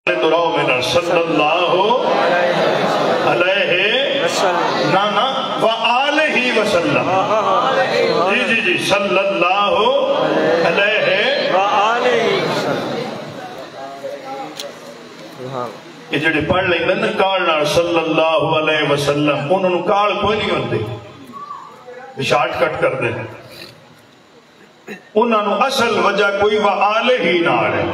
صلی اللہ علیہ وآلہ وسلم. جی صلی اللہ علیہ وآلہ وسلم. یہ جڑے پڑھ لیں نا کال نال صلی اللہ علیہ وسلم انہوں نے کال کوئی نہیں ہوتی شارٹ کٹ کر دیں انہوں نے اصل وجہ کوئی وآلہ ہی نال ہے.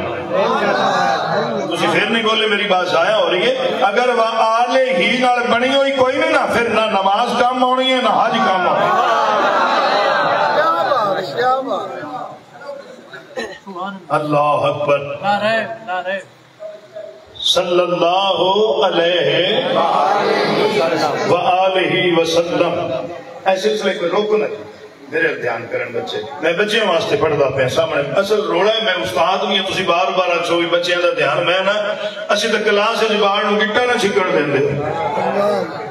تسی پھر نہیں بولے میری بات ضائع ہو رہی ہے. اگر وآلہ ہی نال بنی ہوئی کوئی نہیں نا پھر نہ نماز کام ہونی ہے نہ حج کام ہونی ہے. اللہ اکبر. صلی اللہ علیہ وآلہ وسلم. ایسے سلسلے کو روکو نہیں میرے دھیان کرن بچے. میں بچے واسطے پڑھدا پیا سامنے اصل روڑا ہے. میں استاد بھی ہوں تسی بار بار آکھو بھی بچیاں دا دھیان. میں نا اسی تے کلاس وچ باہر نوں گٹا نہ چھکڑ دیندے.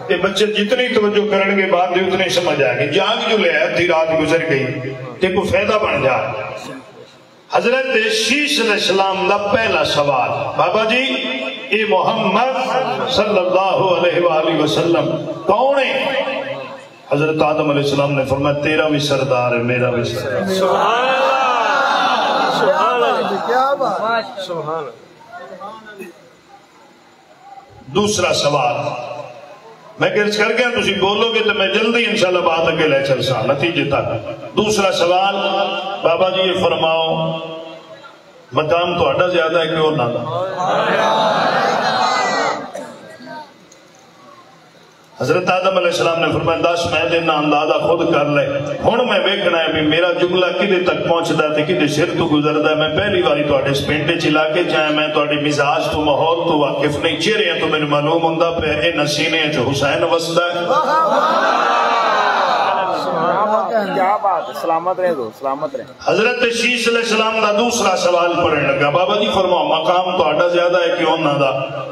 یہ بچے جتنی توجہ کرن گے بعد میں اتنی سمجھ آئے گی. جاگ جو لے آدھی رات گزر گئی تے کوئی فائدہ بن جا. حضرت شیش علیہ السلام دا پہلا سوال بابا جی یہ محمد صلی اللہ علیہ وآلہ وسلم کون ہے؟ حضرت آدم علیہ السلام نے فرمایا تیرا بھی سردار ہے میرا بھی سردار. سبحان اللہ سبحان اللہ. دوسرا سوال میں گرج کر گیا تسی بولو گے تو میں جلدی انشاءاللہ بات اگے لے چل سا نتیجے تک. دوسرا سوال بابا جی یہ فرماؤ مقام تو اڈا زیادہ ہے کہ اور نہ. حضرت آدم علیہ السلام نے فرمایا 10 میں دینا اندازہ خود کر لے. ہن میں ویکھنا ہے بھی میرا جملہ کدے تک پہنچدا ہے تے کدے سر تو گزردا ہے. میں پہلی باری تواڈے اس پنڈ وچ علاقے چ آیا. میں تواڈی مزاج تو ماحول تو واقف نہیں. چہرے تو مینوں معلوم ہوندا پیا اے نسینے وچ حسین وسدا ہے. کیا بات ہے. سلامت رہے دو سلامت رہے. حضرت شیش علیہ السلام دا دوسرا سوال پڑھنے لگا بابا جی فرماؤ مقام تو اڈا زیادہ ہے کہ انہاں دا.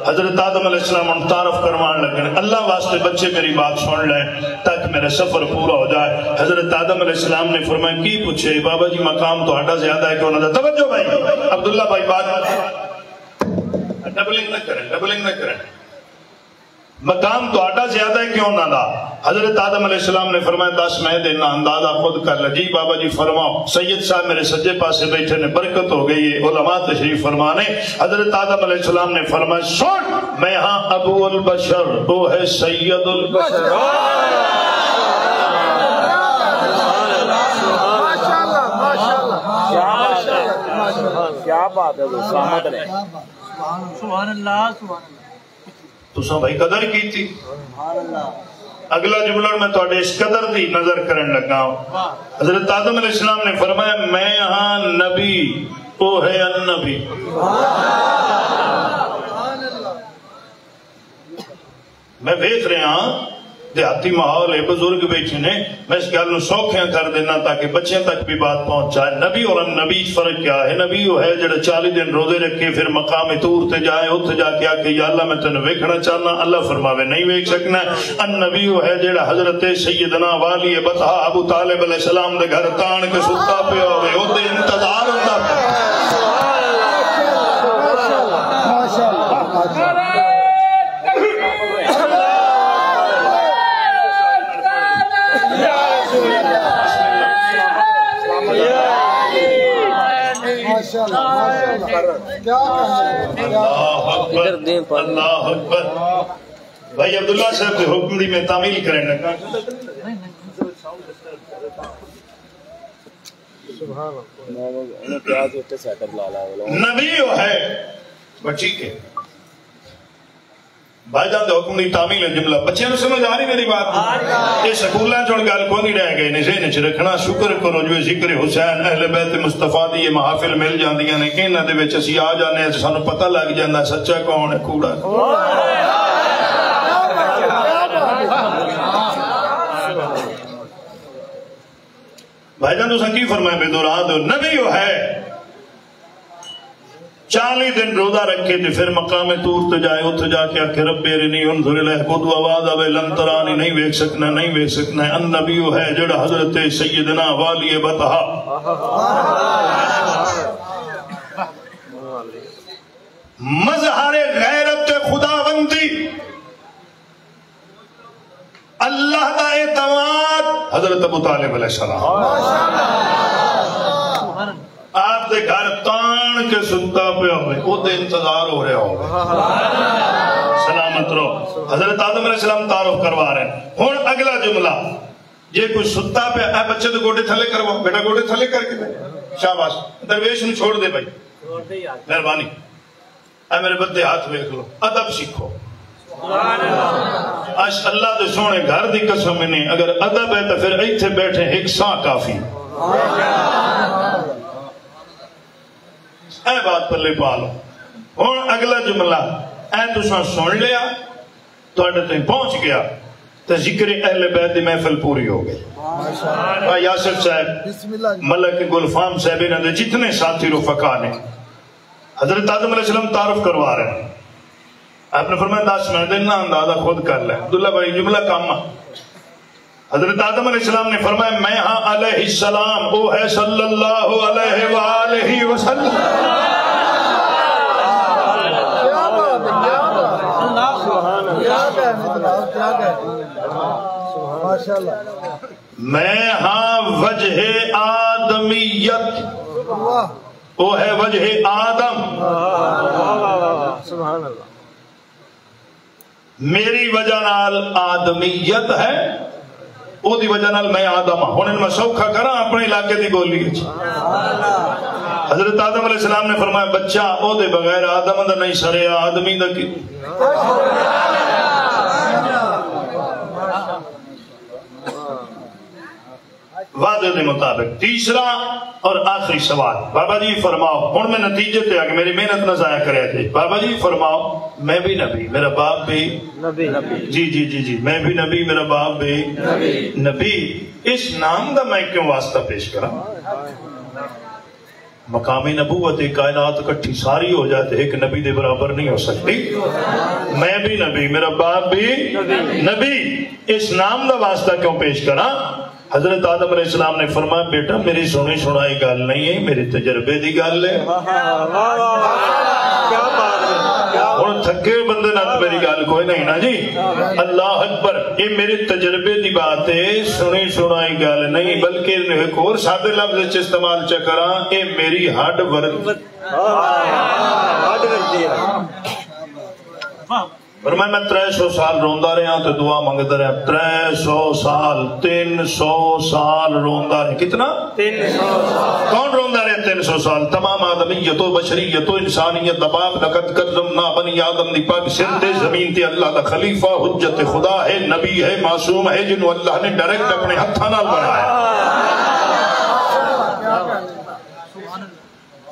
حضرت آدم علیہ السلام ان تعارف کرمان لگے اللہ واسطے بچے میری بات سن لیں تاکہ میرا سفر پورا ہو جائے. حضرت آدم علیہ السلام نے فرمایا کی پوچھے بابا جی مقام تو اڈا زیادہ ہے کہ انہاں دا. توجہ بھائی عبداللہ بھائی بات ڈبلنگ نہ کریں. مقام تو آٹا زیادہ ہے کیوں نہ دا. حضرت آدم علیہ السلام نے فرمایا 10 میں دینا اندازہ خود کر لے. جی بابا جی فرماؤ. سید صاحب میرے سجے پاسے بیٹھے نے برکت ہو گئی ہے علماء تشریف فرمانے. حضرت آدم علیہ السلام نے فرمایا سن میں ہاں ابو البشر وہ ہے سید البشر. کیا بات ہے. سلامت رہے. سبحان اللہ سبحان اللہ. تو سو بھائی قدر کی تھی. اگلا جملہ میں توڑے اس قدر دی نظر کرن لگا ہوں. حضرت آدم علیہ السلام نے فرمایا میں ہاں نبی وہ ہے النبی. میں دیکھ رہے ہاں دیہاتی ماحول ہے بزرگ بیٹھے نے. میں اس گل سوکھیاں کر دینا تاکہ بچے تک بھی بات پہنچ جائے. نبی اور النبی فرق کیا ہے؟ نبی وہ ہے جڑا 40 دن روزے رکھے پھر مقام طور تے جائے اتنے جا کے آکے یا اللہ میں تینوں ویکھنا چاہنا اللہ فرماوے نہیں ویکھ سکنا. النبی وہ ہے جڑا حضرت سیدنا والی بطحا ابو طالب علیہ السلام دے گھر تان کے ستا پیا ہوئے او دے انتظار ہوتا. اللہ اکبر. بھائی عبداللہ صاحب کے حکم دی میں تعمیل کریں لگا. نبی وہ ہے ٹھیک ہے بھائی جان دے حکم دی تعمیل ہے جملہ. بچے نے سمجھ آ رہی میری بات؟ یہ سکولہ جوڑ گال کو نہیں رہ گئے نے ذہن وچ رکھنا. شکر کرو جو ذکر حسین اہل بیت مصطفیٰ دی یہ محافل مل جاندیاں نے کہ انہاں دے وچ اسی آ جانے ہیں سانوں پتہ لگ جاندا سچا کون ہے کوڑا. بھائی جان تساں کی فرمائے بے دوران دو نبی وہ ہے 40 دن روزہ رکھے تھے پھر مقام طور تے جائے اتنے جا کے آکے رب ارنی انظر الیہ قد آواز آوے لن ترانی نہیں ویکھ سکنا نہیں ویکھ سکنا. النبی ہے جڑا حضرت سیدنا والی بطحا مظہر غیرت خداوندی، اللہ دا اعتماد، حضرت ابو طالب علیہ السلام آپ دے گھر تان کے سنتا پہ ہوئے، وہ دے انتظار ہو رہا ہوگا، سلامت رہو۔ حضرت آدم علیہ السلام تعارف کروا رہے ہیں۔ ہون اگلا جملہ، یہ کوئی ستا پہ اے بچے تو گوڑے تھلے کروا، بیٹا گوڑے تھلے کر کے دے، شاباش، درویش نے چھوڑ دے بھائی، مہربانی، اے میرے بدے ہاتھ دیکھ لو، ادب سیکھو۔ آج اللہ دے سونے گھر دی قسم نہیں، اگر ادب ہے تو پھر ایتھے بیٹھے ایک ساں کافی، اے بات پلے پالو۔ ہون اگلا جملہ، اے تساں سن لیا، تو اڈے تہیں پہنچ گیا، تو ذکر اہل بیت دی محفل پوری ہو گئی۔ یاسر صاحب، ملک گلفام صاحب، انہوں نے جتنے ساتھی رفقا نے حضرت آدم علیہ السلام تعارف کروا رہے ہیں۔ آپ نے فرمایا 10 منٹ دینا، اندازہ خود کر لیں۔ عبداللہ بھائی جملہ کام، حضرت آدم علیہ السلام نے فرمایا میں ہاں علیہ السلام، وہ ہے صلی اللہ علیہ وآلہ وسلم۔ میں ہاں وجہ آدمیت، وہ ہے وجہ آدم، میری وجہ نال آدمیت ہے، او دی وجہ نال میں آدم ہوں۔ انہیں میں سوکھا کرا اپنے علاقے دی بولی۔ حضرت آدم علیہ السلام نے فرمایا بچہ او دے بغیر آدم دا نہیں سرے آدمی دا کی۔ وعدے دے مطابق تیسرا اور آخری سوال، بابا جی فرماؤ، ہوں میں نتیجے تے آگے میری محنت نہ ضائع کرے تھے، بابا جی فرماؤ میں بھی نبی، میرا باپ بھی نبی، جی جی جی جی میں بھی نبی، میرا باپ بھی نبی، اس نام دا میں کیوں واسطہ پیش کرا؟ مقامی نبوت کائنات کٹھی ساری ہو جاتے، ایک نبی دے برابر نہیں ہو سکتی۔ میں بھی نبی، میرا باپ بھی نبی، اس نام دا واسطہ کیوں پیش کرا؟ حضرت آدم علیہ السلام نے فرمایا بیٹا میری سنی سنائی گل نہیں ہے، میری تجربے دی گل ہے۔ اور تھکے بندے نہ میری گل کوئی نہیں نا جی، اللہ اکبر، یہ میرے تجربے دی بات ہے، سنی سنائی گل نہیں، بلکہ ایک اور سادے لفظ استعمال چکراں، یہ میری ہڈ ورد۔ فرمایا میں 300 سال روندا رہا تو دعا منگتا رہا، 300 سال 300 سال روندا رہا، کتنا؟ 300 سال۔ کون روندا رہا 300 سال؟ تمام آدمیت و بشریت و انسانیت دباب لقد کرمنا بنی آدم دی پاک سندے زمین تے اللہ دا خلیفہ حجت خدا ہے، نبی ہے، معصوم ہے، جنہوں اللہ نے ڈائریکٹ اپنے ہتھاں نال بنایا۔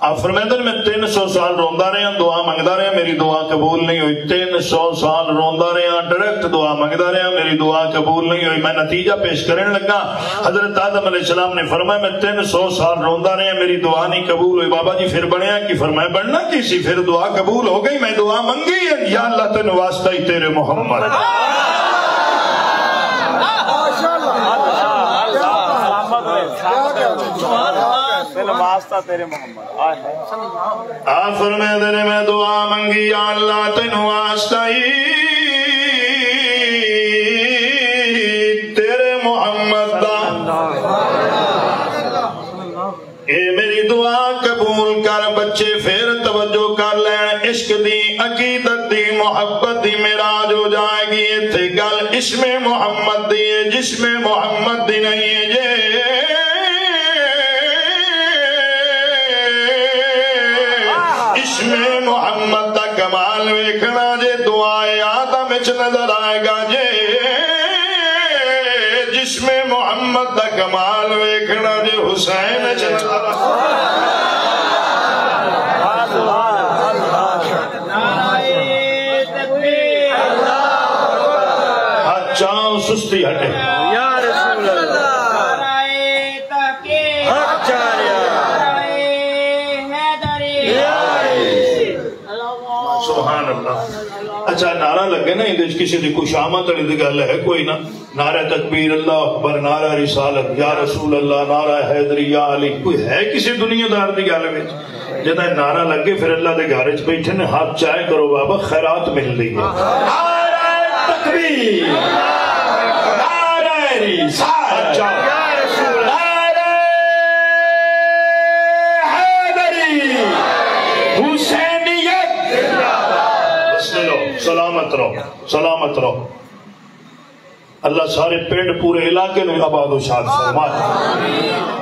آپ فرمائیں میں 300 سال روندا رہا، دعا منگدا رہا، میری دعا قبول نہیں ہوئی۔ 300 سال روندا رہا، ڈائریکٹ دعا منگدا رہا، میری دعا قبول نہیں ہوئی۔ میں نتیجہ پیش کرنے لگا، حضرت آدم علیہ السلام نے فرمایا میں 300 سال روندا رہا، میری دعا نہیں قبول ہوئی۔ بابا جی پھر بنیا کی؟ فرمایا بننا کی سی، پھر دعا قبول ہو گئی، میں دعا منگی ہے، یا اللہ تین واسطہ ہی تیرے محمد، واسطہ تیرے محمد۔ آپ فرمائے دینے میں دعا منگی، یا اللہ تین واسطہ ہی تیرے محمد دا، اے میری دعا قبول کر۔ بچے پھر توجہ کر لین، عشق دی عقیدت دی محبت دی معراج ہو جائے گی۔ اتھے گل اسم محمد دی ہے، جسم محمد دی نہیں ہے۔ محمد دا کمال ویکھنا جے دعائے آدم وچ نظر آئے گا، جے جسم محمد دا کمال ویکھنا جے حسین وچ نظر ہاتھ چاہو سستی ہٹے، یا رسول اللہ، سبحان اللہ۔ اچھا نعرہ لگے نا اندر کسی دی کوئی شامت علی دی گل ہے کوئی نا، نعرہ تکبیر اللہ اکبر، نعرہ رسالت یا رسول اللہ، نعرہ حیدری یا علی، کوئی ہے کسی دنیا دار دی گل میں؟ جدہ نعرہ لگے پھر اللہ دے گھر وچ بیٹھے نے ہاتھ چائے کرو بابا خیرات مل رہی ہے نعرہ تکبیر نعرہ رسالت نعرہ حیدری حسینیت بس لو سلامت رہو سلامت رہو اللہ سارے پینڈ پورے علاقے میں آباد و شاد فرمائے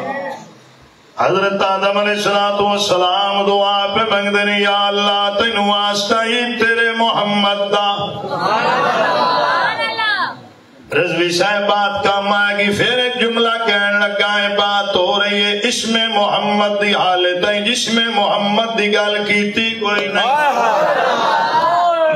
حضرت آدم علیہ السلام دعا پہ منگ دینی یا اللہ تینو واسطہ ہی تیرے محمد دا رضوی صاحب بات کام آئے گی پھر ایک جملہ کہنے لگا ہے بات ہو رہی ہے اسم محمد دی حالت ہے جسم محمد دی گل کیتی کوئی نہیں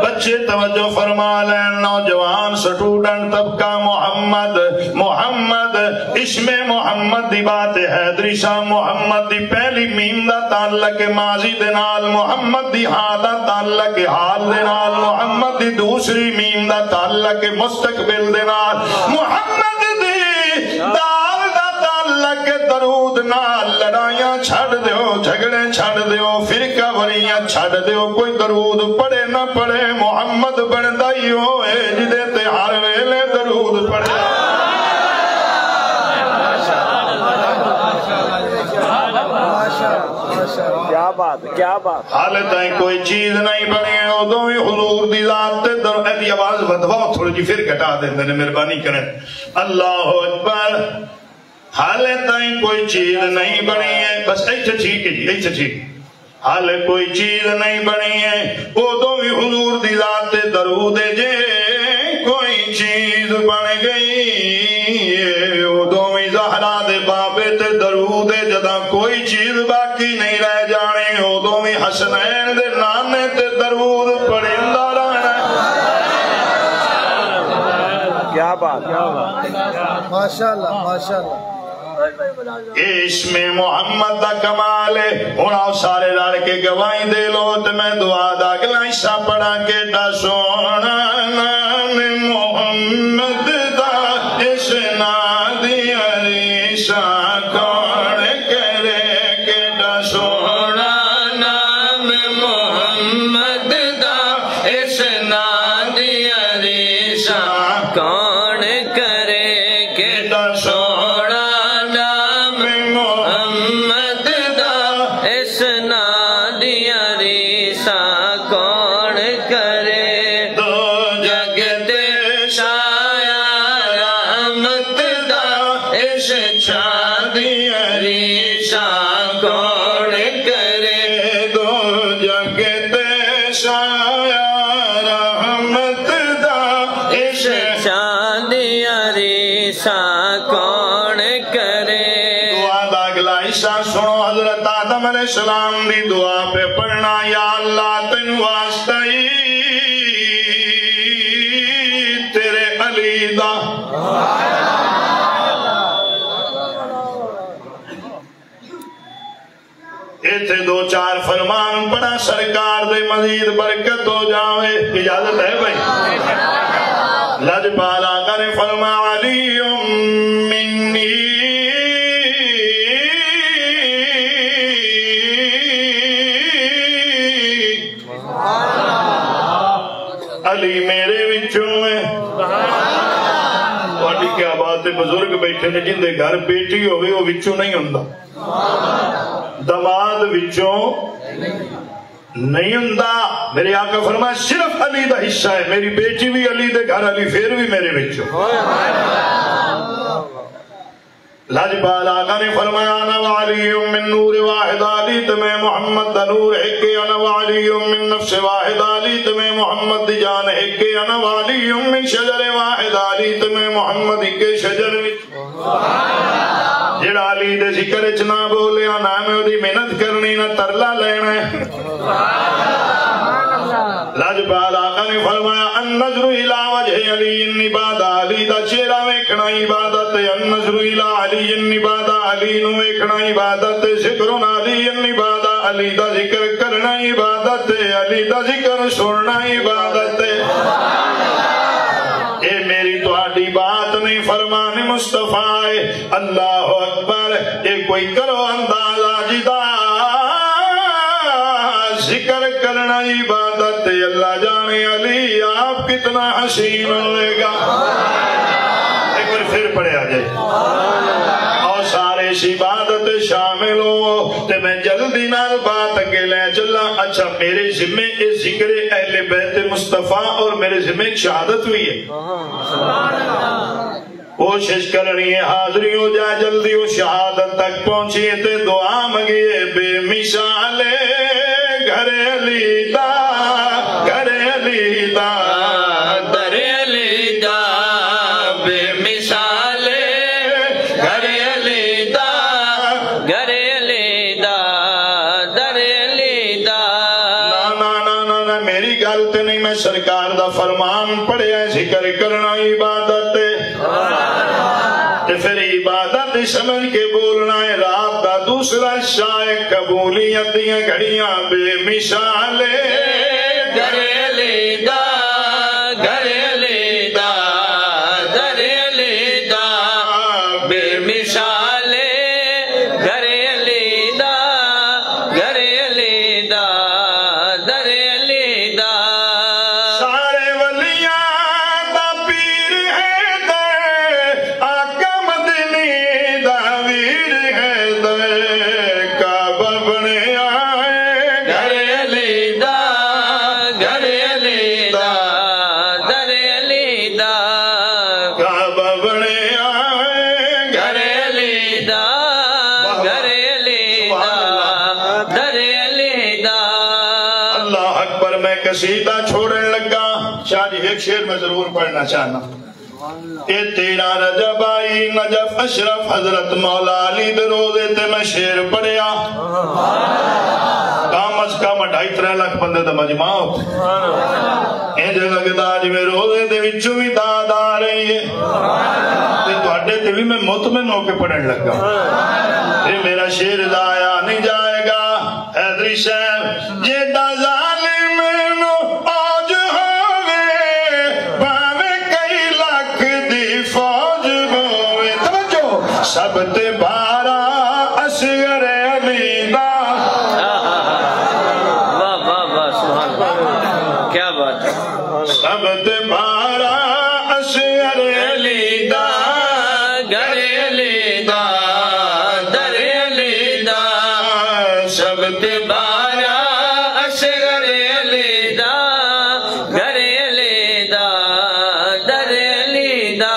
بچے توجہ فرما لین نوجوان سٹوڈنٹ طبقہ محمد محمد اسم محمد دی بات حیدری شاہ محمد دی پہلی میم دا تعلق ماضی دے نال محمد دی ہاں دا تعلق حال دے نال محمد دی دوسری میم دا تعلق مستقبل دے نال محمد دی دال دا تعلق درود نال لڑائیاں چھڑ دیو جھگڑے چھڑ دیو فرقہ وریاں چھڑ دیو کوئی درود پڑھے نہ پڑھے محمد بندہ ہی ہوئے جدے تے ہر ویلے درود پڑھے کیا بات کیا بات حالت ہے کوئی چیز نہیں بنی ہے ادو ہی حضور دی ذات تے در ایدی آواز بدواؤ تھوڑی جی پھر کٹا دیں نے مہربانی کریں اللہ اکبر حالت ہے کوئی چیز نہیں بنی ہے بس ایسا ٹھیک ہے جی ایسا ٹھیک حالے کوئی چیز نہیں بنی ہے ادو بھی حضور دی ذات درود جے کوئی چیز بن گئی ادو بھی زہرا دے بابے تے درود جدا کوئی چیز باقی نہیں رہ جانے ادو بھی حسنین دے نانے تے درود پڑھندا رہنا کیا بات ماشاءاللہ ماشاءاللہ اسم محمد دا کمال ہے انہاں سارے لڑ کے گواہی دے لو تے میں دعا دا اگلا حصہ پڑھا کے دا سونا نام محمد دا اس نادی عریشہ کون کرے کے دا سونا نام محمد دا اس نادی عریشہ کون کرے کے دا سونا السلام دی دعا پہ پڑھنا یا اللہ تین واسطہ تیرے علی دا ایتھے دو چار فرمان پڑھا سرکار دے مزید برکت ہو جاوے اجازت ہے بھائی لجپال آقا نے فرما علی منی علی میرے وچوں ہے واڈی کیا بات ہے بزرگ بیٹھے نے جن دے گھر بیٹی ہوئے وہ وچوں نہیں ہوندا دماد وچوں نہیں ہوندا میرے آقا فرمایا صرف علی دا حصہ ہے میری بیٹی بھی علی دے گھر علی پھر بھی میرے وچوں لاجپال آقا نے فرمایا انا وعلی من نور واحد علی تمہیں محمد دا نور ہے کہ انا وعلی من نفس واحد علی تمہیں محمد دی جان ہے کہ انا وعلی من شجر واحد علی تمہیں محمد کے شجر جڑا علی دے ذکر اچ نہ بولے نہ میں دی محنت کرنی نہ ترلا لینا لاجپال آقا نے فرمایا النظر الى وجہ علی عبادہ علی دا چہرہ ویکھنا عبادت ہے النظر الى علی عبادہ علی نو ویکھنا عبادت ہے ذکر علی عبادہ علی دا ذکر کرنا عبادت ہے علی دا ذکر سننا عبادت ہے اے میری تہاڈی بات نہیں فرمان مصطفیٰ ہے اللہ اکبر اے کوئی کرو اندازہ جدا عبادت اللہ جانے علی آپ کتنا حسین ہوئے گا. ایک بار پھر پڑھے آ جائے اور سارے اس عبادت شامل ہو تے میں جلدی نال بات اگے لے چلا. اچھا میرے ذمے یہ ذکر اہل بیت مصطفیٰ اور میرے ذمے ایک شہادت ہوئی ہے. کوشش کرنی ہے حاضری ہو جائے جلدی وہ شہادت تک پہنچی تے دعا مگیے بے مثال گھر علی دا گھر علی دا در علی دا بے مثال گھر علی دا گھر علی دا در علی دا. نا میری گل تے نہیں میں سرکار دا فرمان پڑھیا ذکر کرنا عبادت تے پھر عبادت سمجھ کے بولنا ہے. رات دا دوسرا شاہ قبولیت دیاں گھڑیاں بے مثال گھر علی دا گھر علی دا در علی دا بے مثال گھر علی دا گھر علی دا در علی دا. سارے ولیاں دا پیر ہے دے آقا مدنی دا ویر ہے دے کعبہ بنے آئے گھر علی دا گھر علی دا در علی دا کعبہ بنے آئے گھر علی دا گھر علی دا در علی دا. اللہ اکبر. میں قصیدہ چھوڑنے لگا. شاہ جی ایک شعر میں ضرور پڑھنا چاہنا. اے 13 رجب آئی نجف اشرف حضرت مولا علی دے روزے تے میں شعر پڑھیا. کم از کم 2.5-3 لاکھ بندے دا مجمع ہوتے انج لگدا جویں روزے دے وچوں وی داد آ رہی ہے تے تواڈے تے وی میں مطمئن ہو کے پڑھن لگا. اے میرا شعر ضائع نہیں جائے گا. حیدری صاحب جیڑا ظالم نو آج ہووے باویں کئی لاکھ دی فوج ہووے. توجہ سب تے بارا اصغر علی دا واہ واہ واہ سبحان اللہ کیا بات ہے. سب تے بارا اصغر علی دا گھر علی دا در علی دا سب تے بارا اصغر علی دا گھر علی دا در علی دا.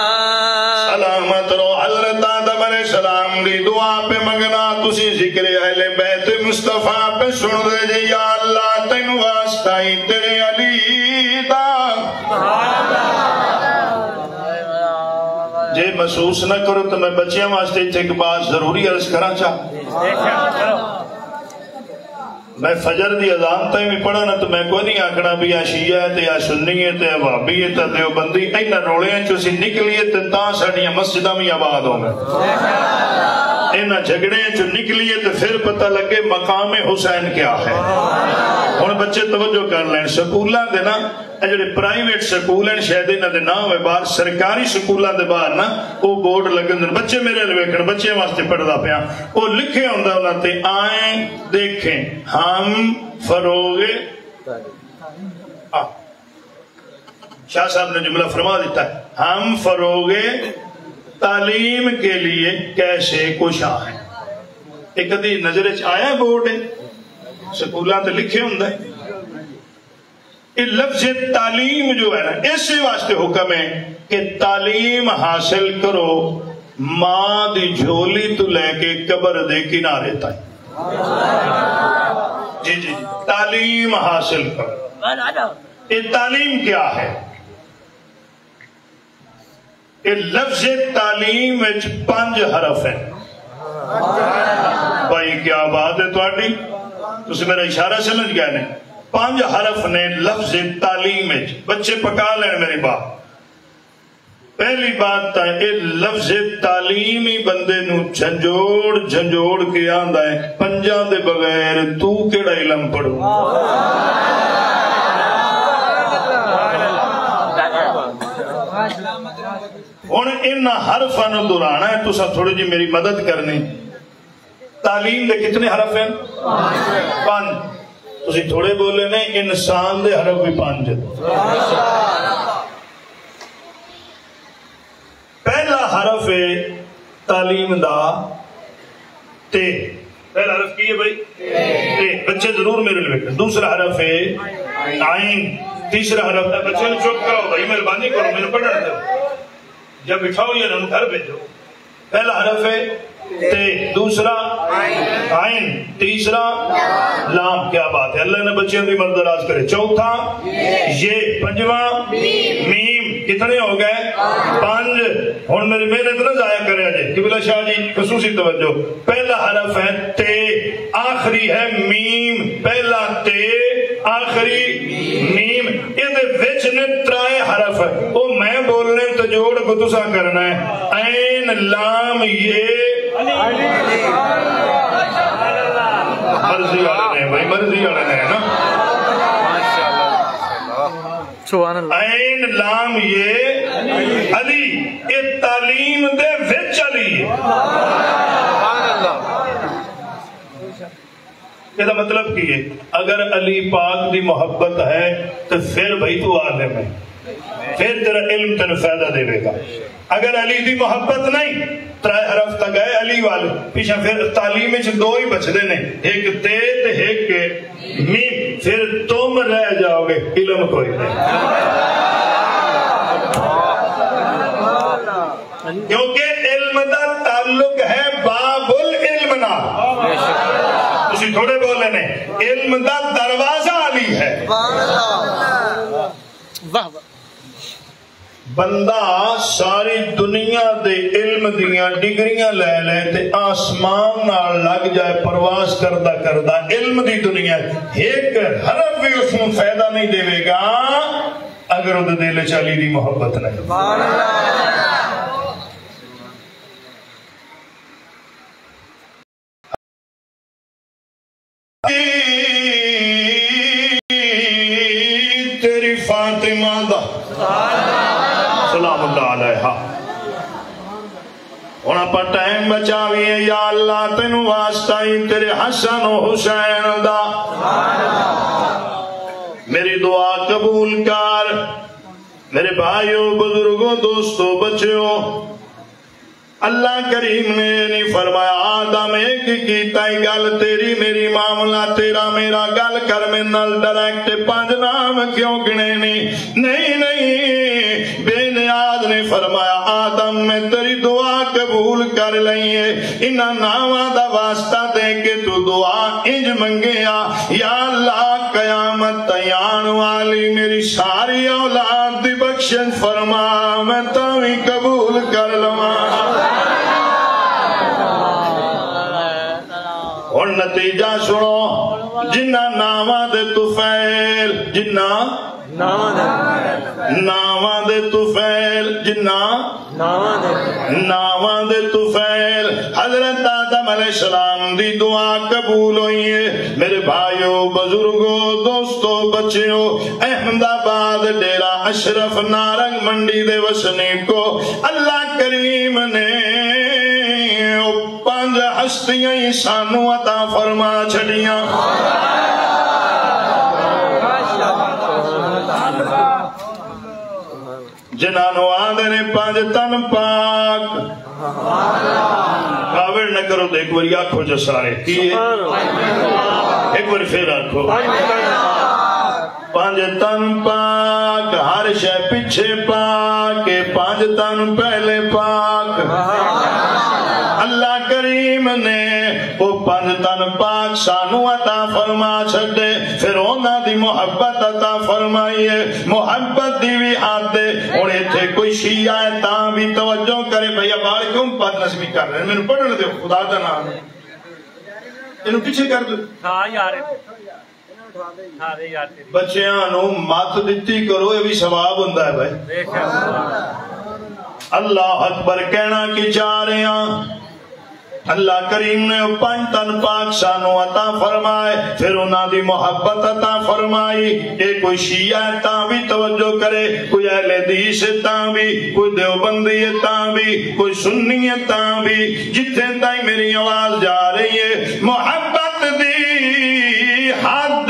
سلامت رو حضرت آدم علیہ السلام دی دعا پہ منگنا. تسی ذکر اہل بیت مصطفیٰ پہ سن دے جی. یا اللہ تین واسطہ ہی تیرے علی دا جے محسوس نہ کرو تو میں بچیاں واسطے ایک بات ضروری عرض کرنا چاہ. میں فجر دی اذان تائیں بھی پڑھا نا تو میں کوئی نہیں آکھنا بھی یا شیعہ ہے یا سنی ہے یا وہابی ہے یا دیوبندی. اینا روڑیاں چو سی نکلی ہے تو تاں ساڑیاں مسجدہ میں آباد ہوں گے. اینا جھگڑے چو نکلی ہے تو پھر پتہ لگے مقام حسین کیا ہے. ہن بچے توجہ کر لیں. سکولاں دے نا جڑے پرائیویٹ سکول ہیں شاید انہاں دے نام ہے باہر سرکاری سکولاں دے باہر نا وہ بورڈ لگن دے بچے میرے ویکھن بچے واسطے پڑھدا پیا وہ لکھے ہوندا انہاں تے آئیں دیکھیں ہم فروغ شاہ صاحب نے جملہ فرما دیتا ہے ہم فروغ تعلیم کے لیے کیسے کوشاں ہیں. ایک کدی نظر آیا بورڈ سکولاں تے لکھے ہوندا ہے. یہ لفظ تعلیم جو ہے نا اسی واسطے حکم ہے کہ تعلیم حاصل کرو ماں دی جھولی تو لے کے قبر دے کنارے تک. جی جی تعلیم حاصل کرو. یہ تعلیم کیا ہے؟ یہ لفظ تعلیم وچ 5 حرف ہیں. بھائی کیا بات ہے تواڈی تسی میرا اشارہ سمجھ گئے نے. 5 حرف نے لفظ تعلیم وچ. بچے پکا لین میری بات. پہلی بات ہے یہ لفظ تعلیم ہی بندے نو جھنجوڑ جھنجوڑ کے آندا ہے 5 دے بغیر تو کیڑا علم پڑھو. ہن ان حرفاں نو دہرانا ہے. تساں تھوڑی جی میری مدد کرنی. تعلیم دے کتنے حرف ہیں؟ 5. تسی تھوڑے بولے نے انسان دے حرف بھی 5 پہلا حرف ہے تعلیم دا تے پہلا حرف کی ہے بھائی تے بچے ضرور میرے لئے دوسرا حرف ہے عین تیسرا حرف ہے بچے نے چوک کراؤ بھائی مہربانی کرو میرے پڑھنا دو جب بٹھاؤ یا نہ گھر بھیجو پہلا حرف ہے تے دوسرا عین تیسرا لام کیا بات ہے اللہ نے بچیاں دی مردراز کرے چوتھا یہ پنجواں میم کتنے ہو گئے 5 اور میری محنت نہ ضائع کرے جی قبلہ شاہ جی خصوصی توجہ پہلا حرف ہے تے آخری ہے میم پہلا تے آخری میم یہ وچ نے 3 حرف ہے وہ میں بولنے تو جوڑ کو تسا کرنا ہے عین لام یہ مرضی والے نے بھائی مرضی والے نے نا عین لام یہ علی یہ تعلیم دے وچ علی ہے یہ مطلب کی ہے اگر علی پاک دی محبت ہے تو پھر بھائی تو عالم ہے پھر تیرا علم تیرا فائدہ دے گا اگر علی دی محبت نہیں 3 حرف تک ہے علی والے پیچھے پھر تعلیم 2 ہی بچتے ہیں ایک تے تے ایک میم پھر تم رہ جاؤ گے علم کوئی نہیں کیونکہ علم دا تعلق ہے باب العلم نا اسی تھوڑے بولے نے علم دا دروازہ علی ہے بندہ ساری دنیا دے علم دیاں ڈگریاں لے لے تے آسمان نال لگ جائے پرواز کردہ کردہ علم دی دنیا ایک حرف بھی اس میں فائدہ نہیں دے گا اگر وہ دل چالی دی محبت نہیں تیری فاطمہ دا سلام اللہ علیہ ہونا پا ٹائم بچاوی ہے یا اللہ تینو واسطائی تیرے حسن و حسین دا میری دعا قبول کر میرے بھائیوں بزرگوں دوستوں بچوں اللہ کریم نے نہیں فرمایا آدم ایک کیتا ہی گل تیری میری معاملہ تیرا میرا گل کر میں نل ڈائریکٹ 5 نام کیوں گنے نہیں بے نیاز نے فرمایا آدم میں تیری دعا قبول کر لئیے انہاں نامہ دا واسطہ دے کے تو دعا انج منگیا یا اللہ قیامت تیان والی میری ساری اولاد دی بخشن فرما میں تاوی قبول کر لواں اور نتیجہ سنو جنہ نامہ دے طفیل جنہ نامہ دے طفیل جنہ نامہ دے طفیل حضرت آدم علیہ السلام دی دعا قبول ہوئی ہے میرے بھائیوں بزرگوں دوستوں بچیوں احمد آباد ڈیرہ اشرف نارنگ منڈی دے وسنی کو اللہ کریم نے 5 ہستیاں ہی سانو عطا فرما چھڑیاں جنانو آدھے نے 5 تن پاک کاوڑ نہ کرو تو ایک باری آنکھو جو سارے کیے ایک باری پھر آنکھو 5 تن پاک ہر شے پیچھے پاک 5 تن پہلے پاک اللہ کریم نے وہ 5 تن پاک سانو عطا فرما چھڑے پھر اونا دی محبت عطا فرمائیے محبت دی بھی ہاتھ دے انہیں تھے کوئی شیعہ ہے تاں بھی توجہ کرے بھئیہ بار کیوں بات نسمی کر رہے ہیں میں نے پڑھنے دے خدا دا نام ہے انہوں پیچھے کر دو ہاں یار بچیاں نو مات دیتی کرو یہ بھی ثواب ہوندہ ہے بھائی اللہ اکبر کہنا کی چاہ رہے ہیں اللہ کریم نے 5 تن پاک سانو عطا فرمائے پھر انہاں دی محبت عطا فرمائی ایک کوئی شیعہ ہے تاں بھی توجہ کرے کوئی اہل حدیث ہے تاں بھی کوئی دیوبندی ہے تاں بھی کوئی سنی ہے تاں بھی جتنے تائیں میری آواز جا رہی ہے محبت دی حد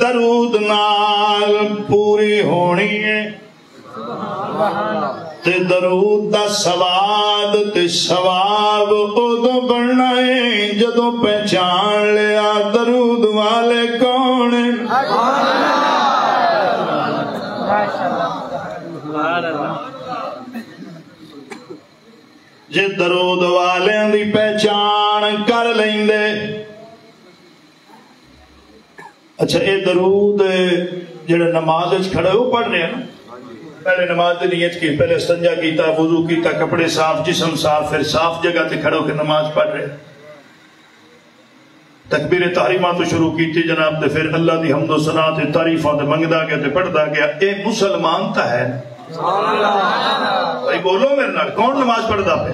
درود نال پوری ہونی ہے تے درود دا سواد تے ثواب ادو بننا ہے جدو پہچان لیا درود والے کون ہیں جے درود والے دی پہچان کر لیندے اچھا اے درود جڑے نماز کھڑے ہو پڑھ رہے ہیں نا پہلے نماز دی نیت کی پہلے استنجا کیتا وضو کیتا کپڑے صاف جسم صاف پھر صاف جگہ تے کھڑے ہو کے نماز پڑھ رہے تکبیر تحریمہ تو شروع کیتی جناب تے پھر اللہ دی حمد و ثنا تے تعریفاں تے منگدا گیا تے پڑھدا گیا اے مسلمان تا ہے بھائی بولو میرے نال کون نماز پڑھدا پہ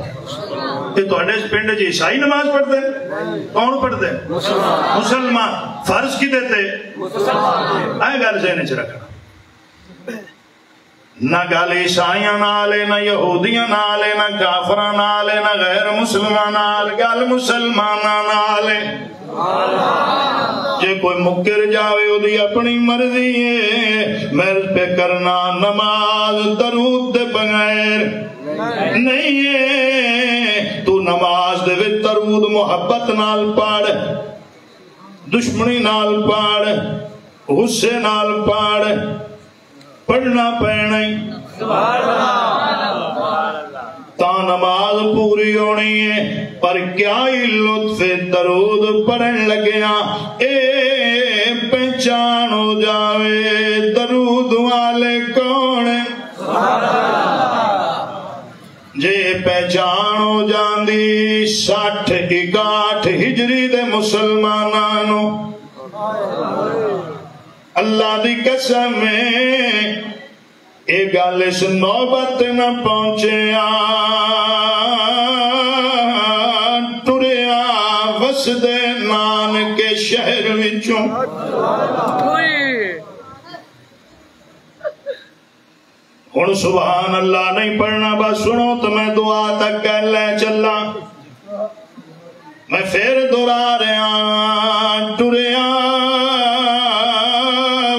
کہ تواڈے پنڈ وچ عیسائی نماز پڑھدے کون پڑھدے مسلمان فرض کی دیتے مسلمان اے گل ذہن وچ رکھنا نہ گل عیسائیاں نال نہ یہودیاں نال نہ کافراں نال نہ غیر مسلمان نال گل مسلماناں نال جے کوئی مکر جاوے او دی اپنی مرضی ہے محض پہ کرنا نماز درود دے بغیر نہیں ہے تو نماز دے وچ درود محبت نال پڑھ دشمنی نال پڑھ غصے نال پڑھ پڑھنا پینا تا نماز پوری ہونی ہے پر کیا ہی لطف درود پڑھن لگیا اے پہچان ہو جاوے درود والے کون ہیں جے پہچان ہو جاندی 60-61 ہجری دے مسلمانانوں اللہ دی قسم ہے اے گل اس نوبت نہ پہنچے ٹریا وسدے نان کے شہر وچوں ہن سبحان اللہ نہیں پڑھنا بس سنو تو میں دعا تک کر لے چلا میں پھر دہرا رہا ٹریا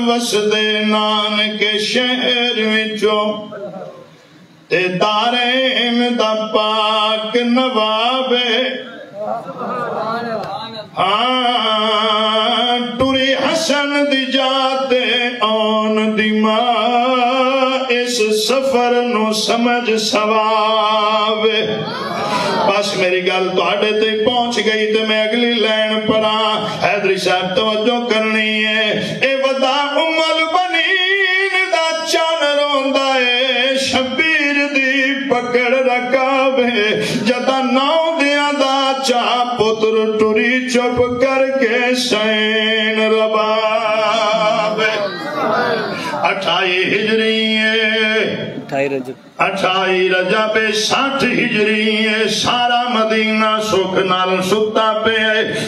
وسدے نان کے شہر وچوں تے دارین دا پاک نواب ہاں ٹری حسن دی جاتے آن دی ماں اس سفر نو سمجھ ثواب بس میری گل تواڈے تے پہنچ گئی تے میں اگلی لین پڑا حیدری صاحب توجہ کرنی ہے اے ودا ام البنین دا چان روندا اے شبیر دی پکڑ رکابے جدا نو دیاں دا چا پتر ٹری چپ کر کے سین رباب 28 ہجری ہے 28 رجب 60 ہجری ہے سارا مدینہ سکھ نال ستا پہ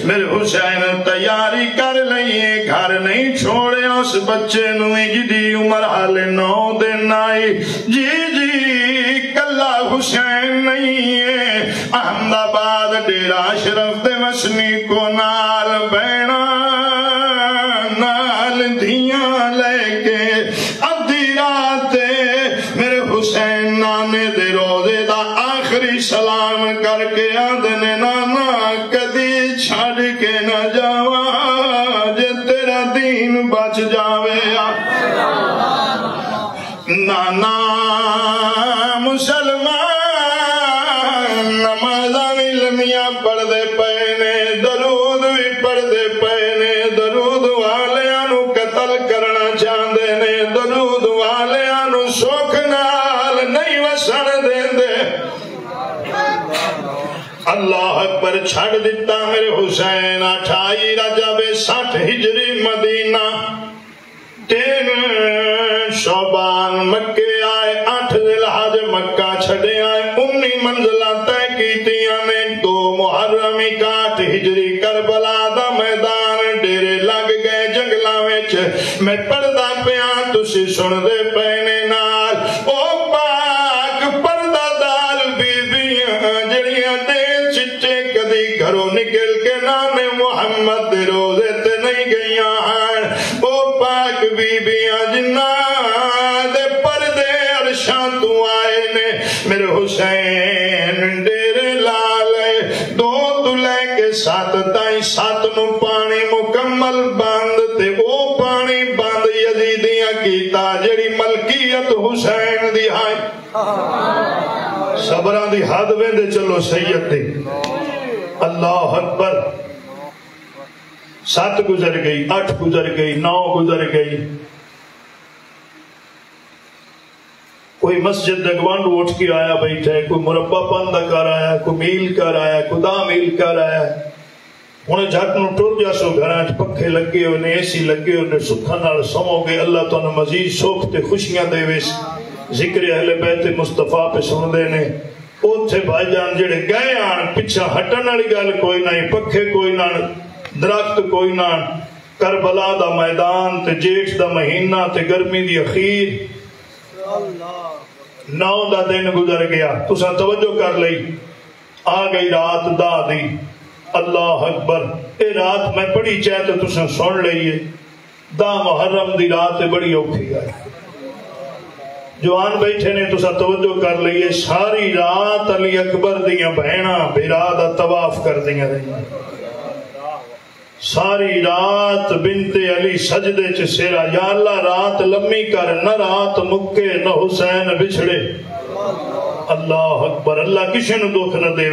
میرے حسین تیاری کر لئیے گھر نہیں چھوڑے اس بچے نویں جدی عمر حال 9 دن آئی جی کلا حسین نہیں ہے احمد آباد ڈیرہ اشرف دے وسنی کو نال بینا نال دھیاں لے کے ادھی رات میرے حسین نانے دے روزے دا آخری سلام کر کے آدھنے نانا کدی چھڑ کے نہ جاوا جے تیرا دین بچ جاوے نانا مسلمان نمازاں وی لمیاں پڑھ دے پینے درود بھی پڑھ دے پینے درود والیاں نو قتل کرنا چاہندے نے درود والیاں نو سوکھ نال نہیں وسن دیندے اللہ اکبر چھڑ دیتا میرے حسین 28 رجب 60 ہجری مدینہ 3 شعبان مکے آئے 8 ذی الحج مکہ چھڑے آئے 19 منزلہ طے کیتیاں نے 2 محرم 61 ہجری کربلا دا میدان ڈیرے لگ گئے جنگلاں وچ میں پڑھدا پیاں تسی سن دے پینے نال او پاک پردہ دار بیبیاں جڑیاں دل چٹے کدی گھروں نکل کے نام محمد دے روزے تے نہیں گئیاں او بیبیاں جنہ دے پردے عرشاں تو آئے نے میرے حسین ڈیرے لالے 2 تو لے کے 7 تائیں 7 نو پانی مکمل بند تے وہ پانی بند یزیدیاں کیتا جڑی ملکیت حسین دی آئی صبران دی حد ویندے چلو سید دی اللہ اکبر 7 گزر گئی 8 گزر گئی 9 گزر گئی کوئی مسجد دگوانڈ اٹھ کے آیا بیٹھا ہے کوئی مربع پندہ کر آیا کوئی میل کر آیا کوئی 10 میل کر آیا انہیں جھٹ نو ٹر جا سو گھرانچ پکھے لگے انہیں ایسی لگے انہیں سکھا نال سمو گے اللہ تو انہیں مزید سوکھ تے خوشیاں دے ویس ذکر اہل بیت مصطفیٰ پہ سن دینے اوتھے بھائی جان جڑے گئے آن پچھا ہٹن والی گل کوئی نہیں پکھے کوئی نہ درخت کوئی نہ کربلا دا میدان تے جیٹھ دا مہینہ تے گرمی دی اخیر 9 دا دن گزر گیا تساں توجہ کر لئی آ گئی رات دا دی اللہ اکبر اے رات میں پڑھی چاہے تو تساں سن لئیے دا محرم دی رات بڑی اوکھی گئی جوان بیٹھے نے تساں توجہ کر لئیے ساری رات علی اکبر دیاں بہناں بیرادہ طواف کر دیاں رہی ساری رات بنت علی سجدے چ سیرا یا اللہ رات لمبی کر نہ رات مکے نہ حسین بچھڑے اللہ اکبر اللہ کسی نو دکھ نہ دے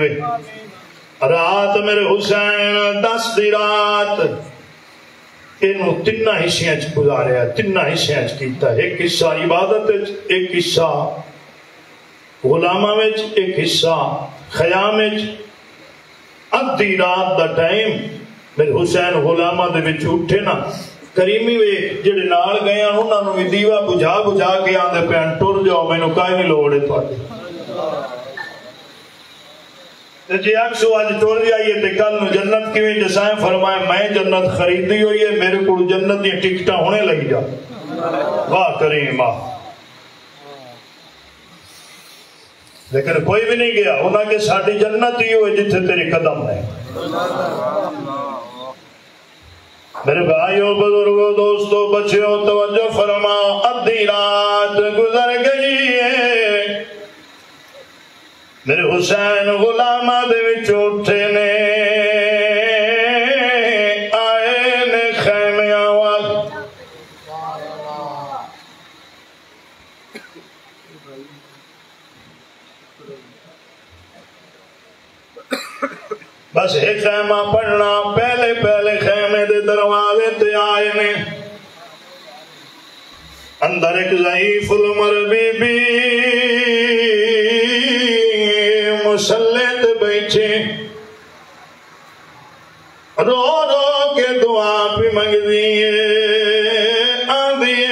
رات میرے حسین 10 دی رات انہوں 3 حصیاں چ گزاریا 3 حصیاں چ کیتا ایک حصہ عبادت ایک حصہ غلامہ وچ ایک حصہ خیام وچ ادھی رات دا ٹائم میرے حسین غلامہ دے وچ اٹھے نا کریمی وے جڑے نال گئے انہاں نوں وی دیوا بجھا بجھا کے آندے پین ٹر جاؤ مینوں کائیں نہیں لوڑ ہے تواڈی تے جے اکسو اج ٹر جائیے تے کل نوں جنت کیویں جسائیں فرمائے میں جنت خریدی ہوئی ہے میرے کول جنت دی ٹکٹاں ہونے لگی جا واہ کریم واہ لیکن کوئی بھی نہیں گیا انہاں کہ ساڈی جنت ہی ہوئے جتھے تیرے قدم ہے میرے بھائیوں بزرگوں دوستوں بچیوں توجہ فرما ادھی رات گزر گئی ہے میرے حسین غلامہ دے وچ اٹھے نے آئے نے خیمیاں وال بس ایک خیمہ پڑھنا پہلے خیمے دے دروازے تے آئے نے اندر ایک ضعیف العمر بی بی مسلح تے بیٹھے رو رو کے دعا بھی منگ دیئے آدھیے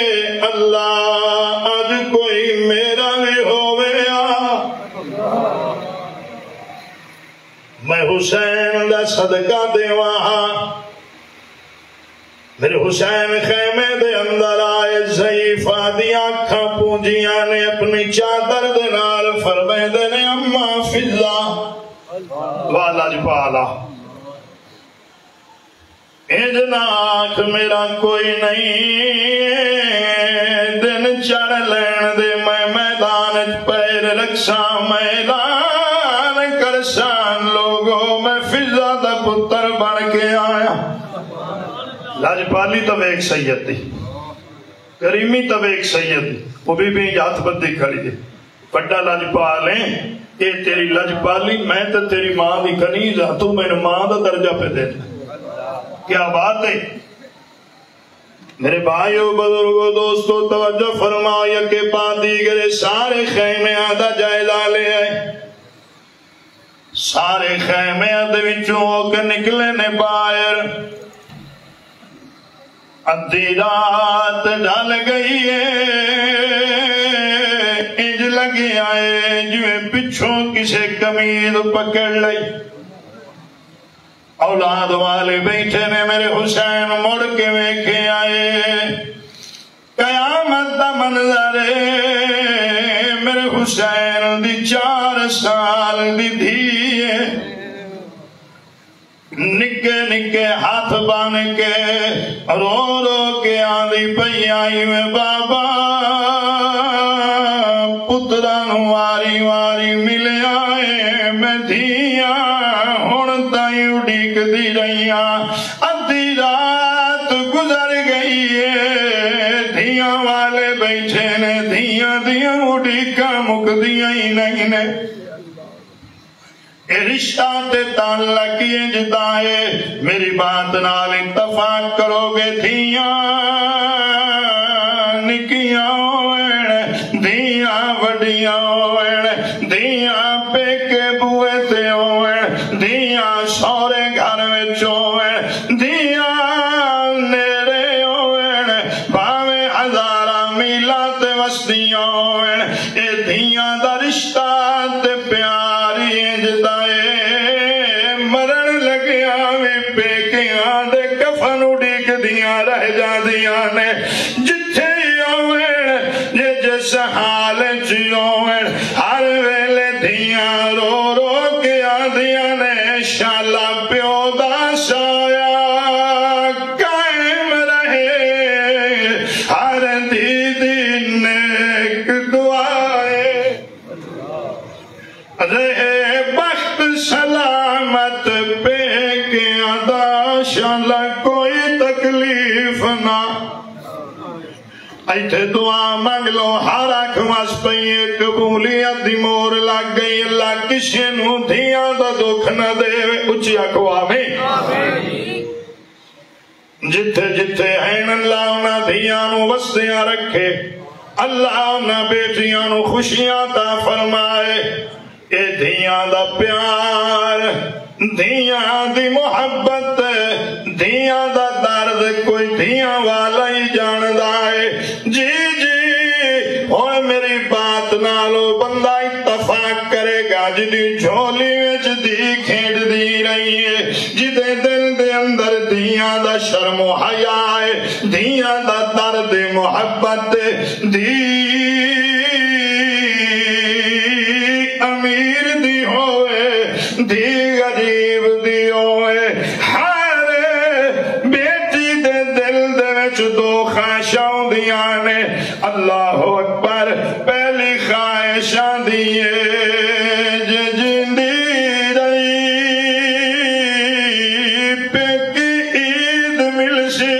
اللہ آج کوئی میرا بھی ہوئے میں حسین دا صدقہ دے وہاں میرے حسین خیمے دے اندر آئے ضعیفہ دی آنکھاں پونجیاں نے اپنی چادر دے نال فرمائے دے نے اما فضا والا جپالا اجناک میرا کوئی نہیں دن چڑھ لین دے میں میدان پیر رکھساں میدان کرسان لوگوں میں فضا دا پتر بن کے آیا لاجپالی تو ایک سید دی کریمی تو ایک سید دی وہ بھی ہاتھ بدی کھڑی ہے بڑا لاجپال ہیں یہ تیری لاجپالی میں تو تیری ماں دی کنیز ہاں تو میں نے ماں دا درجہ پہ دے کیا بات ہے میرے بھائیوں بزرگوں دوستوں توجہ فرمایا کہ بعد دیگر سارے خیمے آدھا جائزہ لے آئے سارے خیمے آدھے وچوں ہو کے نکلے نے باہر ادھی رات ڈال گئی ہے انج لگے آئے جو پچھوں کسے کمید پکڑ لئی اولاد والے بیٹھے نے میرے حسین مڑ کے ویکھے آئے قیامت دا منظر میرے حسین دی 4 سال دی دھی نکے نکے ہاتھ بان کے رو رو کے آدھی پئی آئی میں بابا پتران واری واری ملے آئے میں دھیاں ہون تائیں اڈیک دی رہیاں ادھی رات گزر گئی ہے دھیاں والے بیٹھے نے دھیاں دیاں اڈیکا مک دیاں ہی نہیں نے رشتہ تے تعلق یہ جدا ہے میری بات نال اتفاق کرو گے دھیاں نکیاں ہوئن دھیاں وڈیاں ہوئن دھیاں پیکے بوئے تے ہوئن دھیاں سورے گھر میں چوئن دھیاں نیرے ہوئن باویں ہزارہ میلہ تے وسطیاں ہوئن اے دھیاں دا رشتہ تے پیاری جدائے مرن لگیا میں پیکیاں دے کفن اڈیک دیاں رہ جا دیاں نے جتھے ہوئن جے جس حال چیوئن ہر ویلے دیاں رو رو کے آدیاں نے شالا پیو دا سایا قائم رہے ہر دیدی نیک دعائے رہے بخت سلامت پہ کے ادا شالا کوئی تکلیف نہ ایتھے دعا مانگ لو ہر آنکھ مس پئی قبولیت دی مور لگ گئی اللہ کسی نو دھیاں دا دکھ نہ دے اچھی اکوا میں جتھے جتھے ہیں اللہ انہاں دھیاں نو وسطیاں رکھے اللہ انہاں بیٹیاں نو خوشیاں تا فرمائے اے دھیاں دا پیار دھیاں دی محبت دھیاں دا درد کوئی دھیاں والا ہی جاندہ ہے جی جی ہوئے میری بات نالو بندہ اتفاق کرے گا جدی جھولی وچ دی کھیڑ دی رہی ہے جدے دل دے اندر دھیاں دا شرم و حیا ہے دھیاں دا درد محبت امیر دی ہوئے دی غریب دی ہوئے ہر بیٹی دے دل دے وچ دو خواہشاں دیاں نے اللہ اکبر پہلی خواہشاں دیئے جے جیندی رہی پیکی عید مل سی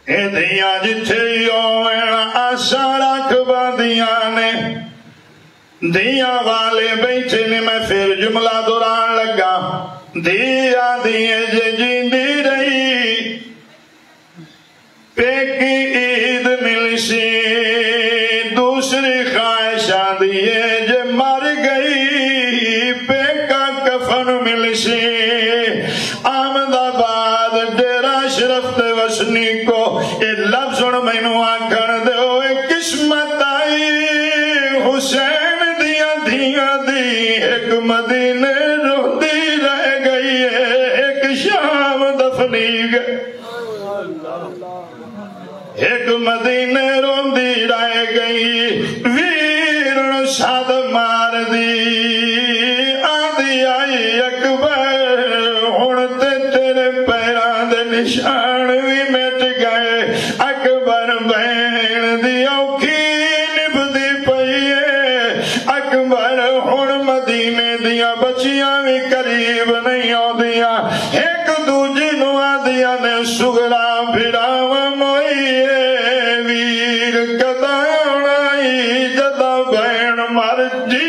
اے دھیاں جتھے ہوئے آشا رکھ باندیاں نے دھیاں والے بیٹھے نے میں پھر جملہ دوران لگا دھیاں دیئے جے جیندی رہی پیکی عید مل سی دوسری خواہشاں دیئے جے مر گئی پیکا کفن مل سی آمد آباد ڈیرہ شرفت وسنی کو اے لفظ میں نو آکھن دے ہوئے قسمت آئی حسین دیا دھیاں دی ایک مدینے رو دی رہ گئی ہے ایک شام دفنی گئی ایک مدینے رو دی رہ گئی ویرن ساد مار دی آدھی آئی اکبر ہونتے تیرے پیران دے نشان بھی مٹ گئے اکبر بہن دی اوکھی نب دی پئیے اکبر ہون مدینے دیا بچیاں بھی قریب نہیں ہو دیا ایک دوجی نو آدیا نے سگرا پھراو موئیے ویر کدائی جدا بہن مر جی